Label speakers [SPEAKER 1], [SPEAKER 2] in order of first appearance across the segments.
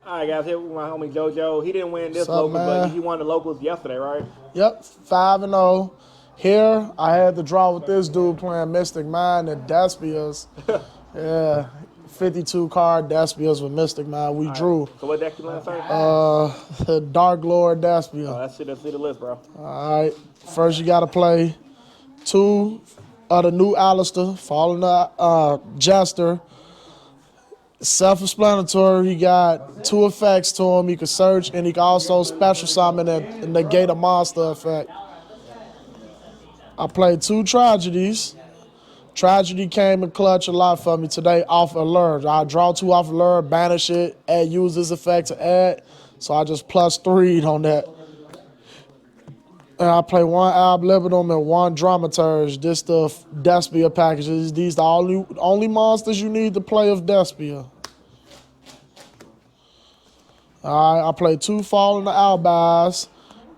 [SPEAKER 1] All right, guys, here with my homie JoJo. He didn't win
[SPEAKER 2] What's
[SPEAKER 1] this
[SPEAKER 2] up,
[SPEAKER 1] locals, but
[SPEAKER 2] man?
[SPEAKER 1] he won the locals yesterday, right?
[SPEAKER 2] Yep, 5-0. Here, I had to draw with this dude playing Mystic Mind and Despia's. Yeah, 52 card Despia's with Mystic Mind. We
[SPEAKER 1] All right.
[SPEAKER 2] drew.
[SPEAKER 1] So what deck you playing, sir?
[SPEAKER 2] Dark Lord
[SPEAKER 1] Oh,
[SPEAKER 2] Despia.
[SPEAKER 1] let's see the list, bro.
[SPEAKER 2] All right, first you got to play 2 of the new Alistair, Fallen Jester. Self-explanatory, he got 2 effects to him. He can search, and he can also special summon and negate a monster effect. I played 2 tragedies. Tragedy came in clutch a lot for me today off alert. I draw 2 off alert, banish it, and use this effect to add. So I just +3'd on that. And I play 1 Ab Libidum and 1 Dramaturge. This the Despia packages. These the only monsters you need to play of Despia. Alright, I play 2 Fall in the Albaz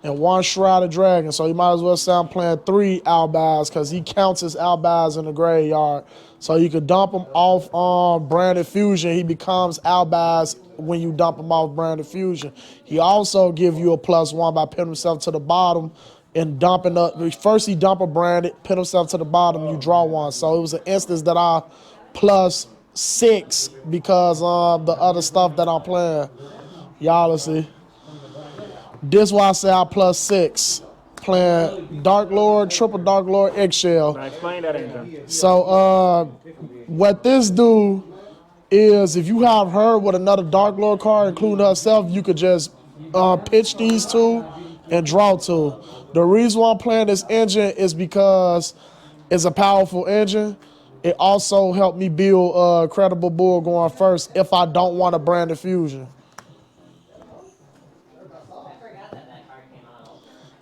[SPEAKER 2] and 1 Shrouded Dragon. So you might as well say I'm playing 3 Albaz because he counts his Albaz in the graveyard. So you could dump him off on Branded Fusion. He becomes Albaz when you dump him off Branded Fusion. He also give you a +1 by pinning himself to the bottom and dumping up. First he dump a Branded, pin himself to the bottom, you draw 1. So it was an instance that I +6 because of the other stuff that I'm playing. Y'all see. This why I say I +6. Playing Dark Lord, Triple Dark Lord, Eggshell.
[SPEAKER 1] Now explain that, Angel.
[SPEAKER 2] So what this do is if you have her with another Dark Lord card, including herself, you could just pitch these 2 and draw 2. The reason why I'm playing this engine is because it's a powerful engine. It also helped me build a credible bull going first if I don't want a Branded Fusion.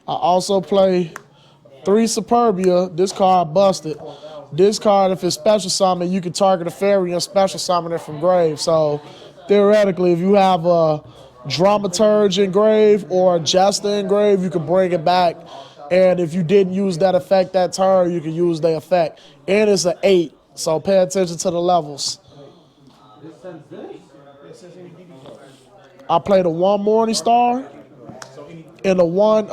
[SPEAKER 2] I also play 3 Superbia. This card busted. This card, if it's special summon, you can target a fairy and special summon it from grave. So theoretically, if you have a Dramaturge in grave or a Jester in grave, you can bring it back. And if you didn't use that effect that turn, you can use the effect. And it's an 8, so pay attention to the levels. I played a 1 Morning Star and a 1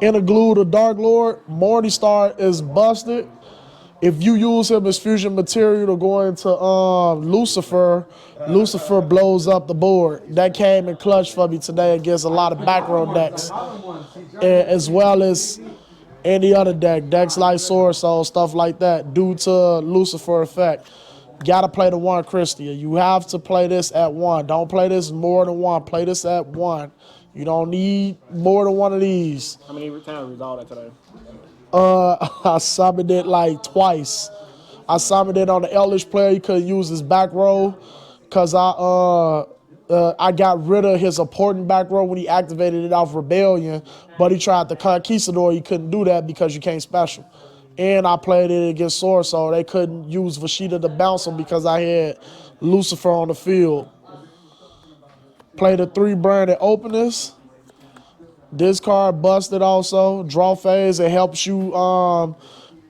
[SPEAKER 2] Interglued or Dark Lord. Morning Star is busted. If you use him as fusion material to go into Lucifer, Lucifer blows up the board. That came in clutch for me today against a lot of back row decks, as well as any other decks like Sword Soul, stuff like that, due to Lucifer effect. Gotta play the 1 Christia. You have to play this at 1. Don't play this more than 1. Play this at 1. You don't need more than 1 of these.
[SPEAKER 1] How many times resolved that today?
[SPEAKER 2] I summoned it like twice. I summoned it on the Eldritch player. He couldn't use his back row because I got rid of his important back row when he activated it off Rebellion, but he tried the Conquistador. He couldn't do that because you can't special. And I played it against Sword, so they couldn't use Vashida to bounce him because I had Lucifer on the field. Played the 3 Branded Openers. This card busted also. Draw phase, it helps you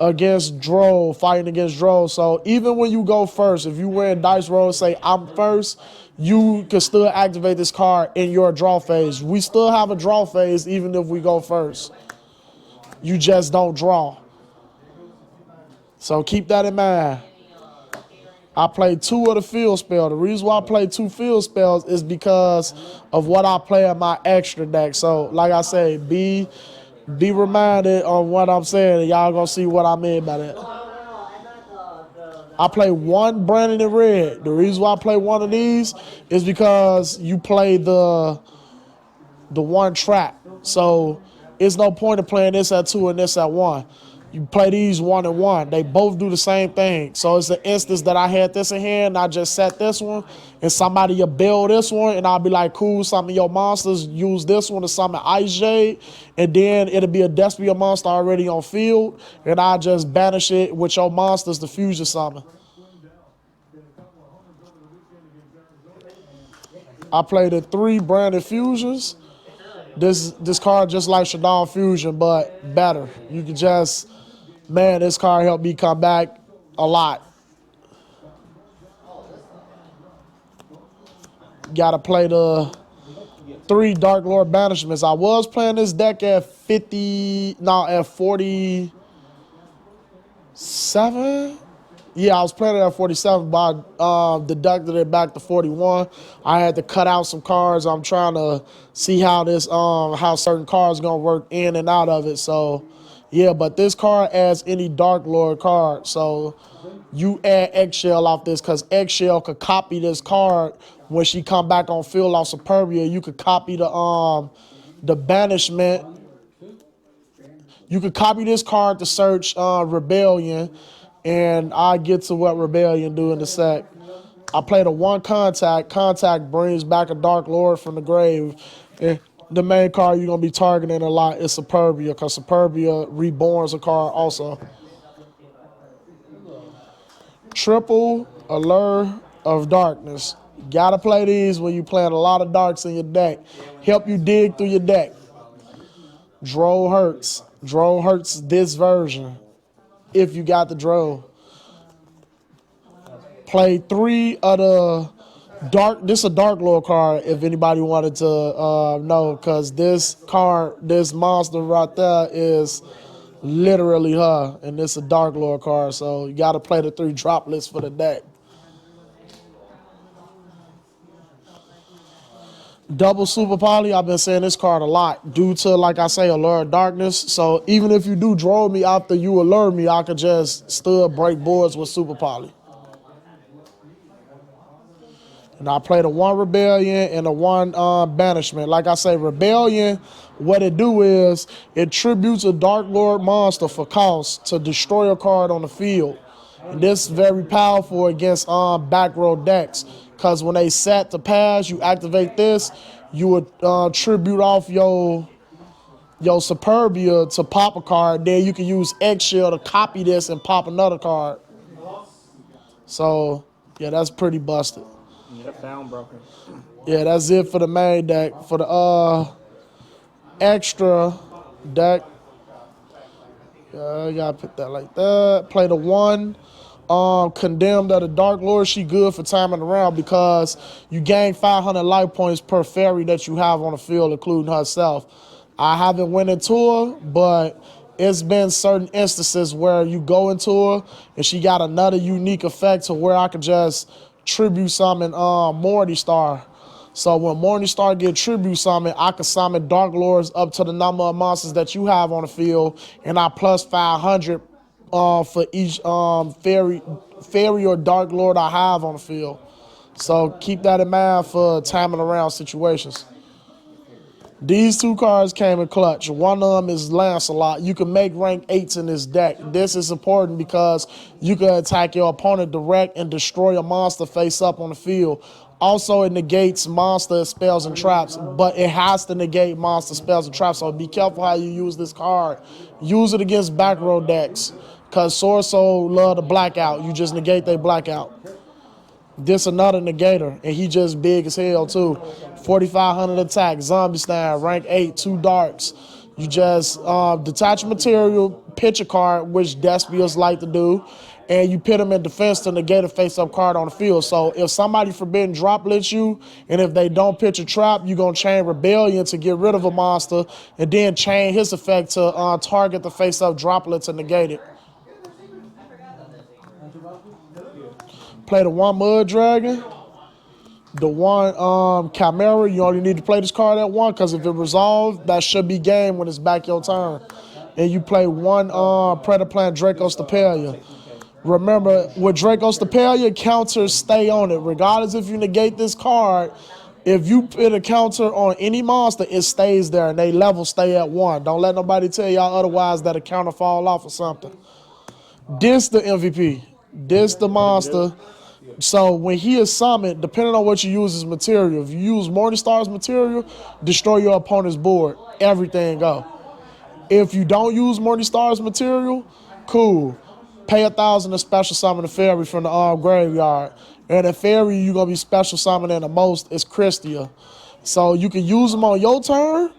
[SPEAKER 2] against Droll, fighting against Droll. So even when you go first, if you win dice roll, say I'm first, you can still activate this card in your draw phase. We still have a draw phase even if we go first. You just don't draw. So keep that in mind. I played 2 of the field spell. The reason why I played 2 field spells is because of what I play in my extra deck. So like I say, be reminded of what I'm saying, and y'all gonna see what I mean by that. I play 1 Brandon in red. The reason why I play 1 of these is because you play the 1 trap. So it's no point in playing this at 2 and this at 1. You play these 1 and 1. They both do the same thing. So it's an instance that I had this in hand, and I just set this one, and somebody will build this one, and I'll be like, cool, some of your monsters use this one to summon Ice Jade, and then it'll be a Despia monster already on field, and I just banish it with your monsters to fusion summon. I played the 3 Branded Fusions. This card just like Shadow Fusion, but better. You can just, man, this card helped me come back a lot. Gotta play the 3 Dark Lord Banishments. I was playing this deck at 47. Yeah, I was playing it at 47, but I deducted it back to 41. I had to cut out some cards. I'm trying to see how this how certain cards gonna work in and out of it. So yeah, but this card adds any Dark Lord card. So you add Eggshell off this because Eggshell could copy this card when she come back on field off Superbia. You could copy the banishment. You could copy this card to search Rebellion, and I get to what Rebellion do in a sec. I played a 1 contact. Contact brings back a Dark Lord from the grave. And the main card you're going to be targeting a lot is Superbia, because Superbia reborns a card also. Triple Allure of Darkness. Gotta play these when you playing a lot of darks in your deck. Help you dig through your deck. Droll hurts. Droll hurts this version. If you got the Droll. Play 3 of the dark. This is a Dark Lord card if anybody wanted to know. Because this card, this monster right there is literally her. And this is a Dark Lord card. So you got to play the 3 droplets for the deck. Double Super Poly, I've been saying this card a lot due to, like I say, Allure of Darkness. So even if you do draw me after you allure me, I could just still break boards with Super Poly. And I played a 1 Rebellion and a 1 Banishment. Like I say, Rebellion, what it do is it tributes a Dark Lord monster for cost to destroy a card on the field. And this is very powerful against back row decks. Because when they set to pass, you activate this, you would tribute off your Superbia to pop a card. Then you can use Eggshell to copy this and pop another card. So, yeah, that's pretty busted.
[SPEAKER 1] Yeah, sound broken.
[SPEAKER 2] Yeah, that's it for the main deck. For the extra deck, you gotta put that like that. Play the 1 Condemned of the Dark Lord. She good for timing around because you gain 500 life points per fairy that you have on the field, including herself. I haven't went into her, but it's been certain instances where you go into her and she got another unique effect to where I could just tribute summon Morning Star. So when Morning Star get tribute summon, I can summon Dark Lords up to the number of monsters that you have on the field, and I plus 500 for each fairy or Dark Lord I have on the field. So keep that in mind for timing around situations. These 2 cards came in clutch. One of them is Lancelot. You can make rank 8s in this deck. This is important because you can attack your opponent direct and destroy a monster face up on the field. Also, it negates monster spells and traps, but it has to negate monster spells and traps, so be careful how you use this card. Use it against back row decks, because Sword Soul love the blackout. You just negate their blackout. This another negator, and he just big as hell too. 4,500 attack, zombie style, rank 8, 2 darks. You just detach material, pitch a card, which Despias like to do, and you pit them in defense to negate a face-up card on the field. So if somebody forbidden droplets you, and if they don't pitch a trap, you're going to chain Rebellion to get rid of a monster, and then chain his effect to target the face-up droplet to negate it. Play the 1 Mud Dragon. The 1 Chimera, you only need to play this card at 1, because if it resolved, that should be game when it's back your turn. And you play 1 Predaplant Dracostapelia. Remember, with Dracostapelia, counters stay on it. Regardless if you negate this card, if you put a counter on any monster, it stays there, and they level stay at 1. Don't let nobody tell y'all otherwise that a counter fall off or something. This the MVP. This the monster. So when he is summoned, depending on what you use as material, if you use Morningstar's material, destroy your opponent's board. Everything go. If you don't use Morningstar's material, cool. Pay 1,000 to special summon a fairy from the graveyard. And the fairy you're going to be special summoning the most is Christia. So you can use them on your turn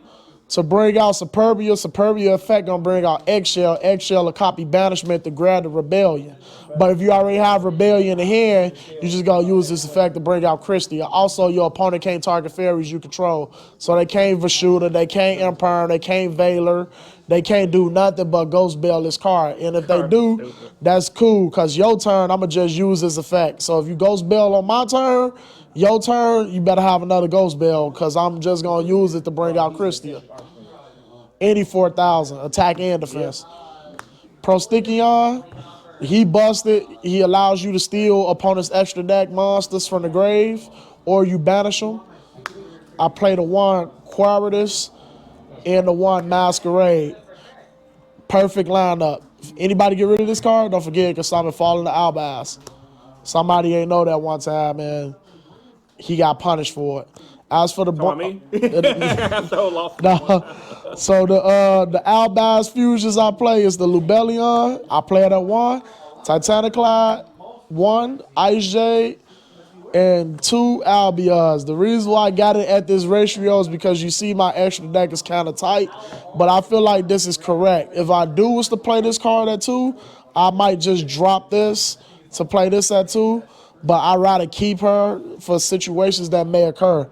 [SPEAKER 2] to bring out Superbia. Superbia effect gonna bring out Eggshell. Eggshell will copy Banishment to grab the Rebellion. But if you already have Rebellion in hand, you just gonna use this effect to bring out Christia. Also, your opponent can't target fairies you control. So they can't Vashuda, they can't Imperm, they can't Veiler, they can't do nothing but Ghost Bell this card. And if they do, that's cool, because your turn, I'ma just use this effect. So if you Ghost Bell on my turn, your turn, you better have another Ghost Bell, because I'm just gonna use it to bring out Christia. Any 4,000, attack and defense. Prostickion, he busted. He allows you to steal opponent's extra deck monsters from the grave, or you banish them. I play the one Quiritus and the one Masquerade. Perfect lineup. If anybody get rid of this card, don't forget, because Simon fall in the Albaz. Somebody ain't know that one time, man. He got punished for it. As for the
[SPEAKER 1] me? I'm so lost.
[SPEAKER 2] So the Albaz fusions I play is the Lubellion. I play it at 1, Titaniclad, 1, Ice Jade, and 2 Albions. The reason why I got it at this ratio is because you see my extra deck is kind of tight, but I feel like this is correct. If I do was to play this card at 2, I might just drop this to play this at 2, but I'd rather keep her for situations that may occur.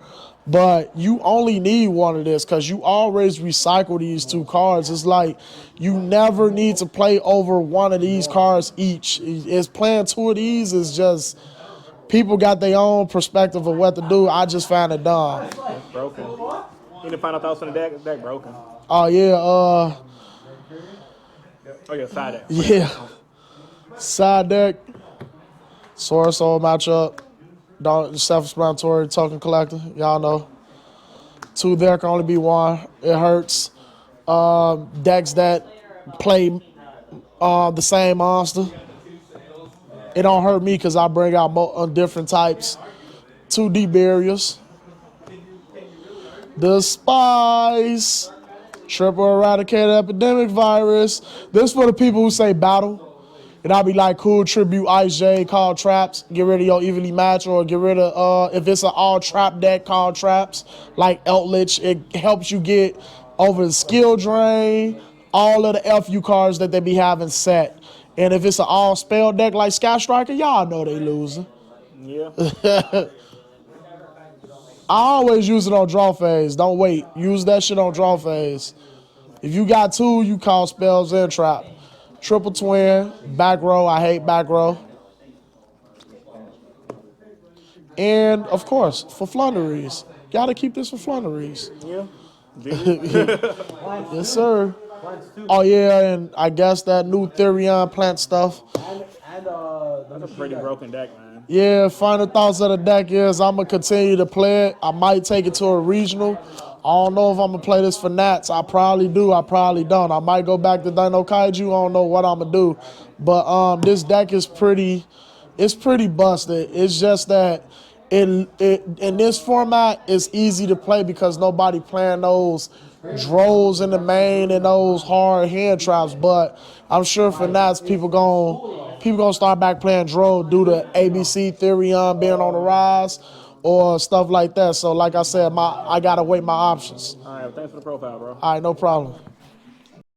[SPEAKER 2] But you only need one of this because you always recycle these 2 cards. It's like you never need to play over one of these cards each. It's playing 2 of these is just, people got their own perspective of what to do. I just find it dumb.
[SPEAKER 1] It's broken. Any final thoughts on the deck? It's deck broken.
[SPEAKER 2] Oh yeah,
[SPEAKER 1] Oh yeah, side deck.
[SPEAKER 2] yeah. Side deck, Sword Soul matchup. Self-explanatory, token collector, y'all know. 2 there can only be 1. It hurts. Decks that play the same monster. It don't hurt me because I bring out different types. 2 deep barriers. The Spice. Triple eradicated epidemic virus. This for the people who say battle. And I'll be like, cool, tribute Ice J, call traps, get rid of your evenly match, or get rid of, if it's an all trap deck, call traps, like Eldritch. It helps you get over the skill drain, all of the FU cards that they be having set. And if it's an all spell deck like Sky Striker, y'all know they losing.
[SPEAKER 1] Yeah.
[SPEAKER 2] I always use it on draw phase. Don't wait. Use that shit on draw phase. If you got 2, you call spells and trap. Triple twin, back row. I hate back row. And, of course, for Flunderies. Gotta keep this for Flunderies.
[SPEAKER 1] Yeah.
[SPEAKER 2] Yes, sir. Oh, yeah, and I guess that new Therion plant stuff.
[SPEAKER 1] That's a pretty broken deck, man.
[SPEAKER 2] Yeah, final thoughts of the deck is I'm going to continue to play it. I might take it to a regional. I don't know if I'm going to play this for Nats. I probably do. I probably don't. I might go back to Dino Kaiju. I don't know what I'm going to do. But this deck is pretty busted. It's just that in this format, it's easy to play because nobody playing those Drolls in the main and those hard hand traps. But I'm sure for Nats, people gonna start back playing Droll due to ABC Therion being on the rise or stuff like that. So like I said, I gotta weigh my options.
[SPEAKER 1] All right, thanks for the profile, bro.
[SPEAKER 2] All right, no problem.